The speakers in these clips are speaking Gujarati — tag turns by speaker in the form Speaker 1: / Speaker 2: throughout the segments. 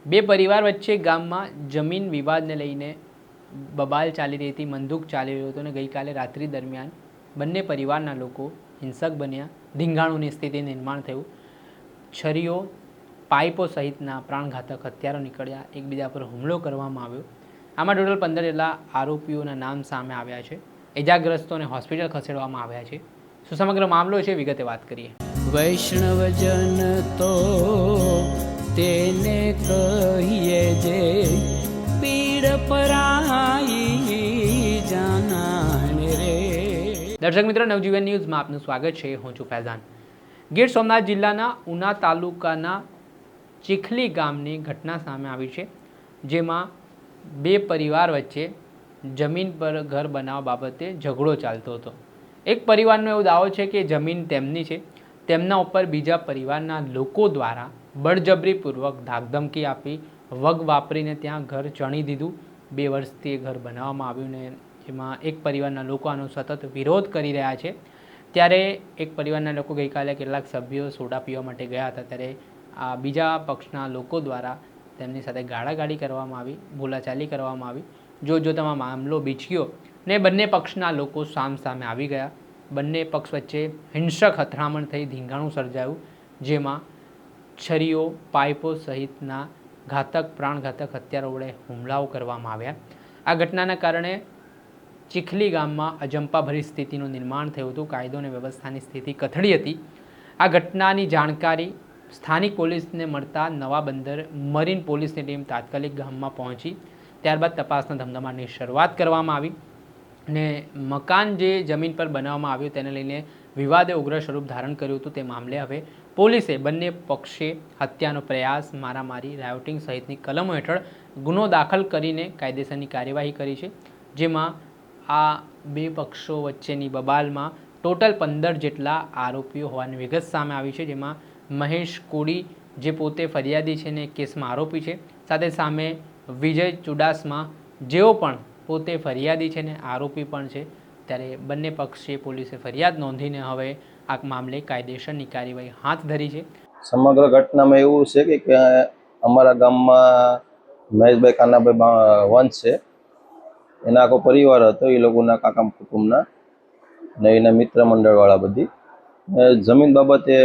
Speaker 1: બે પરિવાર વચ્ચે ગામમાં જમીન વિવાદને લઈને બબાલ ચાલી રહી હતી, મંદુક ચાલી રહ્યો હતો અને ગઈકાલે રાત્રિ દરમિયાન બંને પરિવારના લોકો હિંસક બન્યા, ધીંગાણુની સ્થિતિ નિર્માણ થયું, છરીઓ, પાઇપો સહિતના પ્રાણઘાતક હથિયારો નીકળ્યા, એકબીજા પર હુમલો કરવામાં આવ્યો. આમાં ટોટલ 15 જેટલા આરોપીઓના નામ સામે આવ્યા છે. ઇજાગ્રસ્તોને હોસ્પિટલ ખસેડવામાં આવ્યા છે. શું સમગ્ર મામલો છે, વિગતે વાત કરીએ.
Speaker 2: વૈષ્ણવજન તો તેને કહીએ જે પીડ પરાઈ જાનાને રે.
Speaker 1: દર્શક મિત્રો, નવજીવન ન્યૂઝમાં આપનું સ્વાગત છે. હું છું ફૈઝાન. ગીર સોમનાથ જિલ્લાના ઉના તાલુકાના ચીખલી ગામની ઘટના સામે આવી છે, જેમાં બે પરિવાર વચ્ચે જમીન પર ઘર બનાવવા બાબતે ઝઘડો ચાલતો હતો. એક પરિવારનો એવો દાવો છે કે જમીન તેમની છે, તેમના ઉપર બીજા પરિવારના લોકો દ્વારા બળજબરીપૂર્વક ધાકધમકી આપી વગ વાપરીને ત્યાં ઘર ચણી દીધું. 2 વર્ષથી એ ઘર બનાવવામાં આવ્યું ને એમાં એક પરિવારના લોકો આનો સતત વિરોધ કરી રહ્યા છે. ત્યારે એક પરિવારના લોકો ગઈકાલે કેટલાક સભ્યો સોડા પીવા માટે ગયા હતા, ત્યારે આ બીજા પક્ષના લોકો દ્વારા તેમની સાથે ગાળાગાળી કરવામાં આવી, બોલાચાલી કરવામાં આવી. જોતમાં મામલો બીચક્યો ને બંને પક્ષના લોકો સામે આવી ગયા. બંને પક્ષ વચ્ચે હિંસક અથડામણ થઈ, ધીંગાણું સર્જાયું, જેમાં છરીઓ, પાઇપો સહિતના પ્રાણઘાતક હથિયારો વડે હુમલાઓ કરવામાં આવ્યા. આ ઘટનાના કારણે ચીખલી ગામમાં અજંપાભરી સ્થિતિનું નિર્માણ થયું હતું. કાયદો અને વ્યવસ્થાની સ્થિતિ કથળી હતી. આ ઘટનાની જાણકારી સ્થાનિક પોલીસને મળતા નવા બંદર મરીન પોલીસની ટીમ તાત્કાલિક ગામમાં પહોંચી. ત્યારબાદ તપાસના ધમધમાટની શરૂઆત કરવામાં આવી ને મકાન જે જમીન પર બનાવવામાં આવ્યું તેને લઈને વિવાદે ઉગ્ર સ્વરૂપ ધારણ કર્યું હતું. તે મામલે હવે પોલીસે બંને પક્ષે હત્યાનો પ્રયાસ, મારામારી, રાયોટિંગ સહિતની કલમો હેઠળ ગુનો દાખલ કરીને કાયદેસરની કાર્યવાહી કરી છે. જેમાં આ બે પક્ષો વચ્ચેની બબાલમાં ટોટલ 15 જેટલા આરોપીઓ હોવાની વિગત સામે આવી છે. જેમાં મહેશ કોડી જે પોતે ફરિયાદી છે ને કેસમાં આરોપી છે, સાથે સામે વિજય ચુડાસમા જેઓ પણ પોતે ફરિયાદી છે ને આરોપી પણ છે. ત્યારે બંને પક્ષે પોલીસે ફરિયાદ નોંધીને હવે આ મામલે કાયદેસરની કાર્યવાહી હાથ ધરી છે.
Speaker 3: સમગ્ર ઘટનામાં એવું છે કે અમારા ગામમાં મહેશભાઈ કાનાભાઈ વંશ છે, એના આખો પરિવાર હતો, એ લોકોના કાકા કુટુંબના ને એના મિત્ર મંડળવાળા બધી. જમીન બાબતે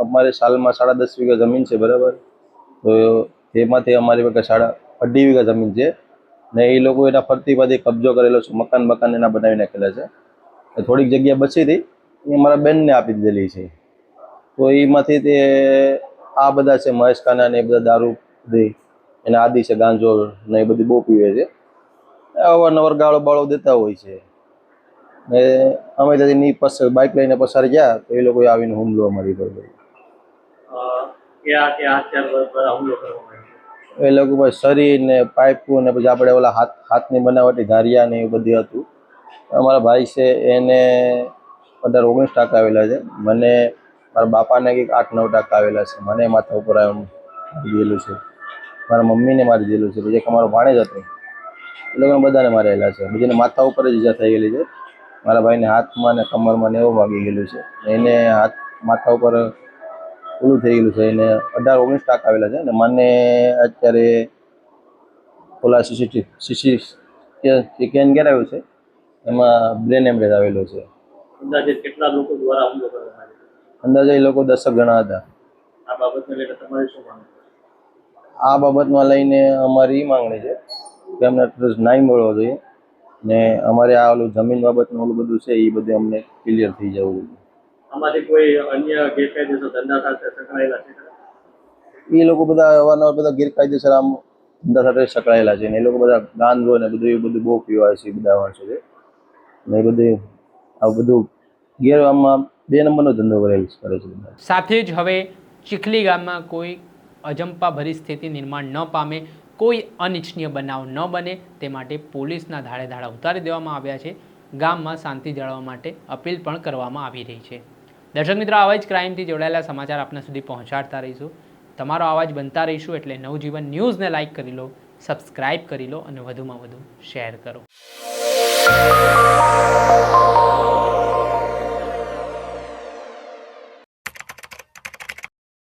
Speaker 3: અમારે સાલમાં 10.5 વીઘા જમીન છે, બરાબર. તો તેમાંથી અમારી પાસે 2.5 વીઘા જમીન છે ને એ લોકો એના ફરતી બધી કબજો કરેલો છે, મકાન એના બનાવી નાખેલા છે. થોડીક જગ્યા બચી હતી એ મારા બેનને આપી દીધેલી છે. તો એમાંથી તે આ બધા છે મહેશ કાના ને એ બધા દારૂ બધી એના આદિ છે, ગાંજો ને એ બધી બહુ પીવે છે. અવારનવાર ગાળો બાળો દેતા હોય છે ને અમે ત્યાંની બાઇક લઈને પસાર ગયા તો એ લોકોએ આવીને હુમલો અમારી પર કર્યો. એ લોકો ભાઈ શરીર ને પાઇપો ને પછી આપણે ઓલા હાથની બનાવટી ધારિયા ને એ બધી હતું. અમારા ભાઈ છે એને 18-19% આવેલા છે, મને મારા બાપાને કંઈક 8-9% આવેલા છે. મને માથા ઉપર મારી દીધેલું છે, મારા મમ્મીને મારી દીધેલું છે, પછી એક અમારો ભાણેજ હતો એ લોકોને બધાને મારેલા છે. બીજાને માથા ઉપર જ ઈજા થઈ ગયેલી છે. મારા ભાઈને હાથમાં ને કમરમાં ને એવું વાગી ગયેલું છે. એને માથા ઉપર ઓલું થઈ ગયેલું છે. એને 18-19% આવેલા છે ને મને અત્યારે ઓલા કેન કરાવ્યું છે, એમાં બ્રેન હેમરેજ આવેલો છે.
Speaker 4: અંદાજે કેટલા લોકો દ્વારા હુમલો કરવામાં આવ્યો?
Speaker 3: અંદાજે એ લોકો 10 જણા હતા.
Speaker 4: આ બાબતને લઈને તમારી શું માંગ?
Speaker 3: આ બાબતમાં લઈને અમારી માંગણી છે કે અમને ન્યાય મળવો જોઈએ ને અમારે આ ઓલું જમીન બાબતનું ઓલું બધું છે એ બધું અમને ક્લિયર થઈ જવું જોઈએ.
Speaker 4: આમાંથી કોઈ અન્ય ગેરકાયદેસર ધંધા સાથે સંકળાયેલા છે?
Speaker 3: એ લોકો બધા અવારનવાર બધા ગેરકાયદેસર આમ ધંધા સાથે સંકળાયેલા છે ને એ લોકો બધા ગાંજો ને બધું એ બધું બહુ પીવાય છે બધા માણસો છે ને એ બધું આ બધું આમાં 2 નંબરનો ધંધો કરે છે.
Speaker 1: સાથે જ હવે ચીખલી ગામમાં કોઈ અજંપાભરી સ્થિતિ નિર્માણ ન પામે, કોઈ અનિચ્છનીય બનાવ ન બને તે માટે પોલીસના ધાડે ઉતારી દેવામાં આવ્યા છે. ગામમાં શાંતિ જાળવવા માટે અપીલ પણ કરવામાં આવી રહી છે. દર્શક મિત્રો, આવા જ ક્રાઇમથી જોડાયેલા સમાચાર આપના સુધી પહોંચાડતા રહીશું. તમારો અવાજ બનતા રહીશું. એટલે નવજીવન ન્યૂઝને લાઇક કરી લો, સબસ્ક્રાઇબ કરી લો અને વધુમાં વધુ શેર કરો.